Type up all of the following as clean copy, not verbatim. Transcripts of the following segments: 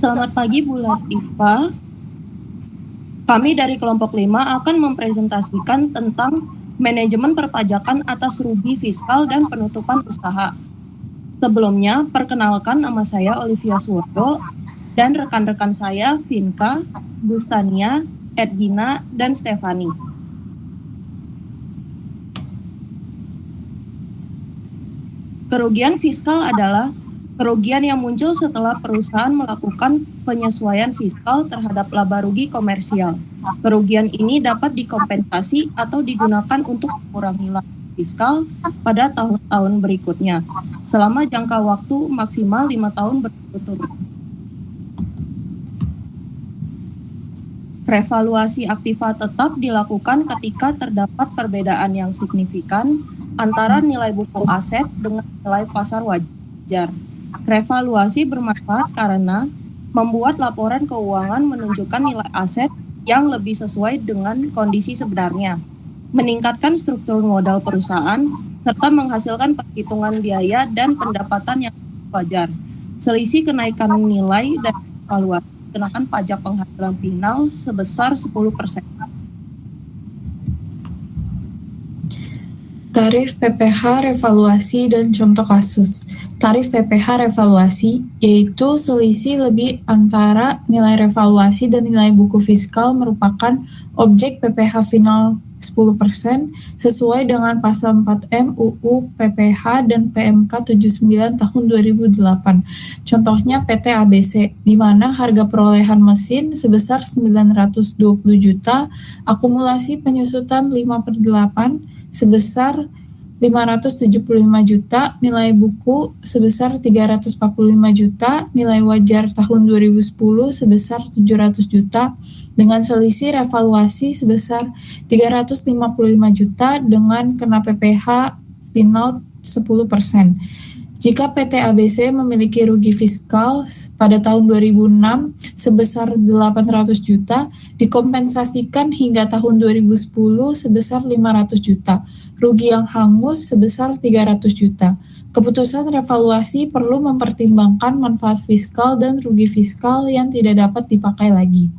Selamat pagi Bu Latifah. Kami dari kelompok 5 akan mempresentasikan tentang manajemen perpajakan atas rugi fiskal dan penutupan usaha. Sebelumnya, perkenalkan nama saya Olivia Suwodo dan rekan-rekan saya Vinka, Gustania, Edgina, dan Stefani. Kerugian fiskal adalah kerugian yang muncul setelah perusahaan melakukan penyesuaian fiskal terhadap laba rugi komersial. Kerugian ini dapat dikompensasi atau digunakan untuk mengurangi laba fiskal pada tahun-tahun berikutnya, selama jangka waktu maksimal 5 tahun berturut-turut. Revaluasi aktiva tetap dilakukan ketika terdapat perbedaan yang signifikan antara nilai buku aset dengan nilai pasar wajar. Revaluasi bermanfaat karena membuat laporan keuangan menunjukkan nilai aset yang lebih sesuai dengan kondisi sebenarnya, meningkatkan struktur modal perusahaan, serta menghasilkan perhitungan biaya dan pendapatan yang wajar. Selisih kenaikan nilai dan evaluasi dikenakan pajak penghasilan final sebesar 10%. Tarif PPh revaluasi dan contoh kasus. Tarif PPh revaluasi yaitu selisih lebih antara nilai revaluasi dan nilai buku fiskal merupakan objek PPh final 10% sesuai dengan pasal 4M UU PPh dan PMK 79 tahun 2008. Contohnya PT ABC, di mana harga perolehan mesin sebesar 920 juta, akumulasi penyusutan 5/8 sebesar 575 juta, nilai buku sebesar 345 juta, nilai wajar tahun 2010 sebesar 700 juta, dengan selisih revaluasi sebesar 355 juta dengan kena PPh final 10%. Jika PT ABC memiliki rugi fiskal pada tahun 2006 sebesar 800 juta, dikompensasikan hingga tahun 2010 sebesar 500 juta. Rugi yang hangus sebesar 300 juta. Keputusan revaluasi perlu mempertimbangkan manfaat fiskal dan rugi fiskal yang tidak dapat dipakai lagi.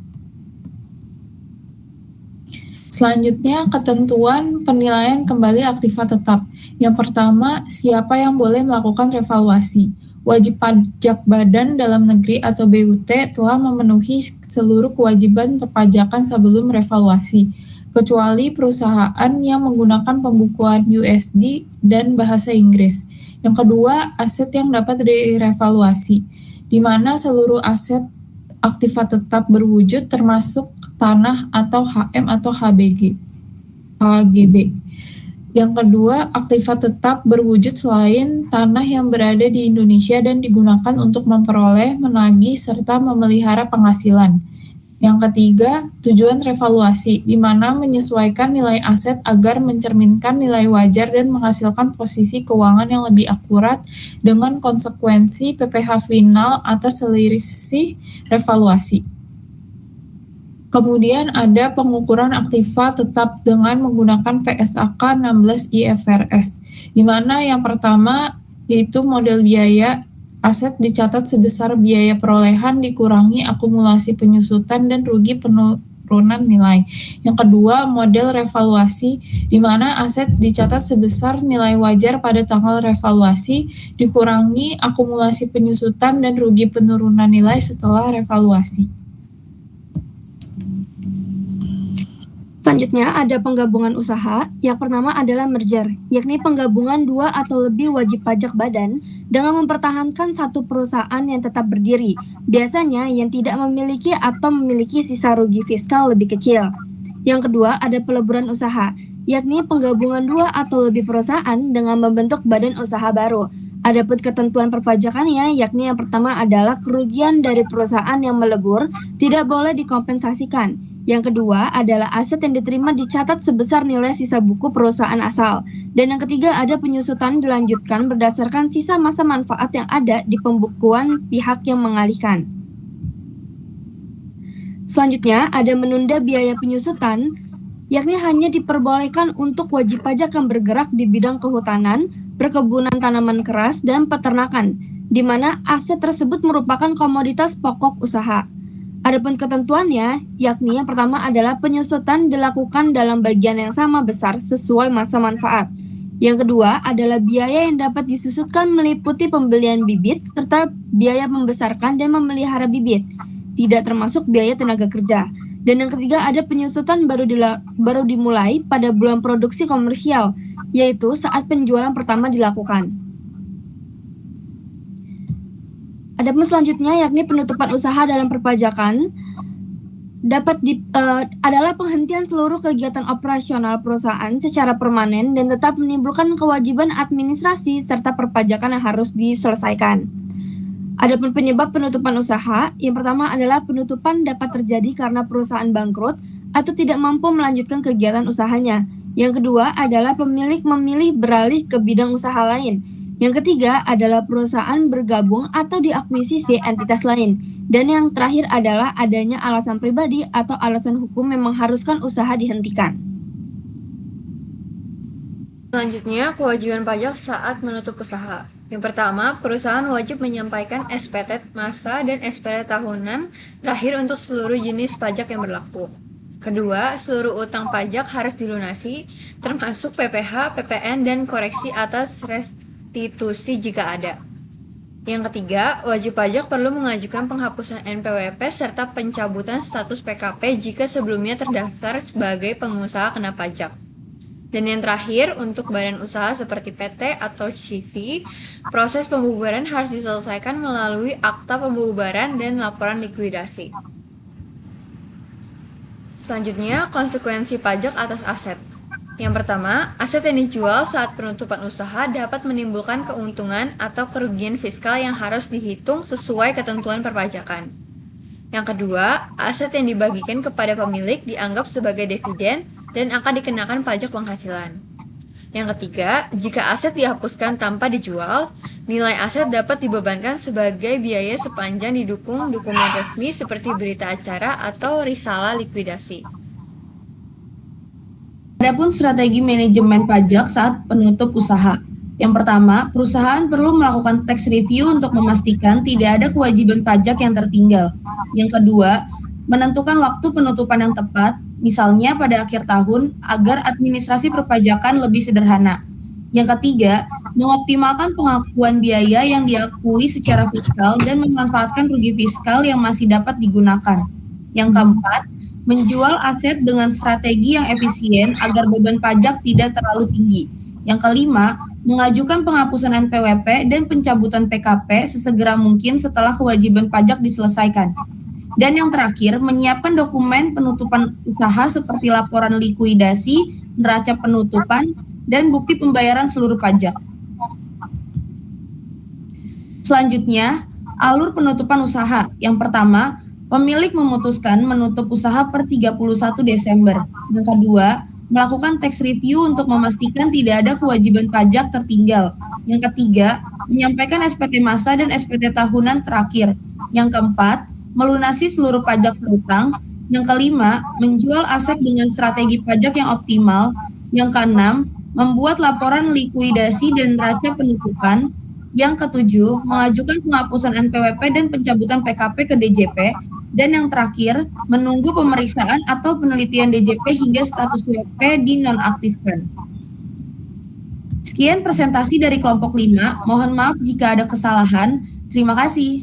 Selanjutnya, ketentuan penilaian kembali aktiva tetap. Yang pertama, siapa yang boleh melakukan revaluasi? Wajib pajak badan dalam negeri atau BUT telah memenuhi seluruh kewajiban perpajakan sebelum revaluasi, kecuali perusahaan yang menggunakan pembukuan USD dan bahasa Inggris. Yang kedua, aset yang dapat direvaluasi, di mana seluruh aset aktiva tetap berwujud termasuk tanah atau HM atau HGB. Yang kedua, aktiva tetap berwujud selain tanah yang berada di Indonesia dan digunakan untuk memperoleh, menagih, serta memelihara penghasilan. Yang ketiga, tujuan revaluasi, di mana menyesuaikan nilai aset agar mencerminkan nilai wajar dan menghasilkan posisi keuangan yang lebih akurat dengan konsekuensi PPh final atas selisih revaluasi. Kemudian ada pengukuran aktiva tetap dengan menggunakan PSAK 16 IFRS, di mana yang pertama yaitu model biaya aset dicatat sebesar biaya perolehan dikurangi akumulasi penyusutan dan rugi penurunan nilai. Yang kedua, model revaluasi, di mana aset dicatat sebesar nilai wajar pada tanggal revaluasi dikurangi akumulasi penyusutan dan rugi penurunan nilai setelah revaluasi. Selanjutnya ada penggabungan usaha. Yang pertama adalah merger, yakni penggabungan 2 atau lebih wajib pajak badan dengan mempertahankan satu perusahaan yang tetap berdiri, biasanya yang tidak memiliki atau memiliki sisa rugi fiskal lebih kecil. Yang kedua ada peleburan usaha, yakni penggabungan 2 atau lebih perusahaan dengan membentuk badan usaha baru. Adapun ketentuan perpajakannya, yakni yang pertama adalah kerugian dari perusahaan yang melebur tidak boleh dikompensasikan. Yang kedua adalah aset yang diterima dicatat sebesar nilai sisa buku perusahaan asal. Dan yang ketiga ada penyusutan dilanjutkan berdasarkan sisa masa manfaat yang ada di pembukuan pihak yang mengalihkan. Selanjutnya ada menunda biaya penyusutan, yakni hanya diperbolehkan untuk wajib pajak yang bergerak di bidang kehutanan, perkebunan tanaman keras, dan peternakan. di mana aset tersebut merupakan komoditas pokok usaha. Adapun ketentuannya, yakni yang pertama adalah penyusutan dilakukan dalam bagian yang sama besar sesuai masa manfaat. Yang kedua adalah biaya yang dapat disusutkan meliputi pembelian bibit serta biaya membesarkan dan memelihara bibit, tidak termasuk biaya tenaga kerja. Dan yang ketiga ada penyusutan baru dimulai pada bulan produksi komersial, yaitu saat penjualan pertama dilakukan. Adapun selanjutnya yakni penutupan usaha dalam perpajakan adalah penghentian seluruh kegiatan operasional perusahaan secara permanen dan tetap menimbulkan kewajiban administrasi serta perpajakan yang harus diselesaikan. Adapun penyebab penutupan usaha, yang pertama adalah penutupan dapat terjadi karena perusahaan bangkrut atau tidak mampu melanjutkan kegiatan usahanya. Yang kedua adalah pemilik memilih beralih ke bidang usaha lain. Yang ketiga adalah perusahaan bergabung atau diakuisisi entitas lain. Dan yang terakhir adalah adanya alasan pribadi atau alasan hukum yang mengharuskan usaha dihentikan. Selanjutnya, kewajiban pajak saat menutup usaha. Yang pertama, perusahaan wajib menyampaikan SPT masa dan SPT tahunan terakhir untuk seluruh jenis pajak yang berlaku. Kedua, seluruh utang pajak harus dilunasi, termasuk PPh, PPN, dan koreksi atas restitusi jika ada. Yang ketiga, wajib pajak perlu mengajukan penghapusan NPWP serta pencabutan status PKP jika sebelumnya terdaftar sebagai pengusaha kena pajak. Dan yang terakhir, untuk badan usaha seperti PT atau CV, proses pembubaran harus diselesaikan melalui akta pembubaran dan laporan likuidasi. Selanjutnya, konsekuensi pajak atas aset. Yang pertama, aset yang dijual saat penutupan usaha dapat menimbulkan keuntungan atau kerugian fiskal yang harus dihitung sesuai ketentuan perpajakan. Yang kedua, aset yang dibagikan kepada pemilik dianggap sebagai dividen dan akan dikenakan pajak penghasilan. Yang ketiga, jika aset dihapuskan tanpa dijual, nilai aset dapat dibebankan sebagai biaya sepanjang didukung dokumen resmi seperti berita acara atau risalah likuidasi. Adapun strategi manajemen pajak saat penutup usaha. Yang pertama, perusahaan perlu melakukan tax review untuk memastikan tidak ada kewajiban pajak yang tertinggal. Yang kedua, menentukan waktu penutupan yang tepat, misalnya pada akhir tahun, agar administrasi perpajakan lebih sederhana. Yang ketiga, mengoptimalkan pengakuan biaya yang diakui secara fiskal dan memanfaatkan rugi fiskal yang masih dapat digunakan. Yang keempat, menjual aset dengan strategi yang efisien agar beban pajak tidak terlalu tinggi. Yang kelima, mengajukan penghapusan NPWP dan pencabutan PKP sesegera mungkin setelah kewajiban pajak diselesaikan. Dan yang terakhir, menyiapkan dokumen penutupan usaha seperti laporan likuidasi, neraca penutupan, dan bukti pembayaran seluruh pajak. Selanjutnya, alur penutupan usaha. Yang pertama, pemilik memutuskan menutup usaha per 31 Desember. Yang kedua, melakukan tax review untuk memastikan tidak ada kewajiban pajak tertinggal. Yang ketiga, menyampaikan SPT masa dan SPT tahunan terakhir. Yang keempat, melunasi seluruh pajak berutang. Yang kelima, menjual aset dengan strategi pajak yang optimal. Yang keenam, membuat laporan likuidasi dan neraca penutupan. Yang ketujuh, mengajukan penghapusan NPWP dan pencabutan PKP ke DJP. Dan yang terakhir, menunggu pemeriksaan atau penelitian DJP hingga status WP dinonaktifkan. Sekian presentasi dari kelompok 5. Mohon maaf jika ada kesalahan. Terima kasih.